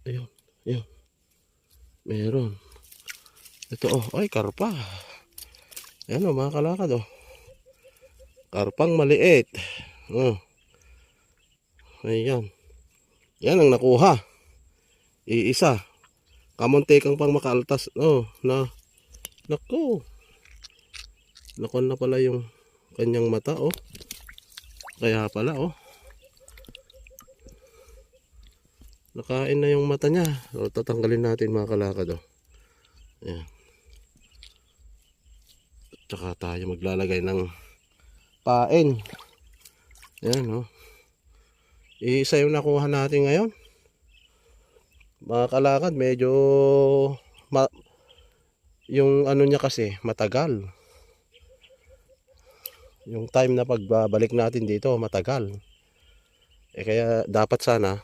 Ayun, ayun. Meron. Ito oh, ay karpa. Ayan oh mga kalakad oh. Karpang maliit. Oh, ayan. Yan ang nakuha. Iisa. Kamuntikang pang makaaltas. Oh, naku. Nakon na pala yung kanyang mata oh. Kaya pala oh. Nakain na yung mata niya. So, tatanggalin natin mga kalakad oh. Ayan. Tsaka tayo maglalagay ng pain. Ayan oh. Iisa yung nakuha natin ngayon. Mga kalakad, medyo yung ano niya kasi matagal. Yung time na pagbabalik natin dito matagal. Kaya dapat sana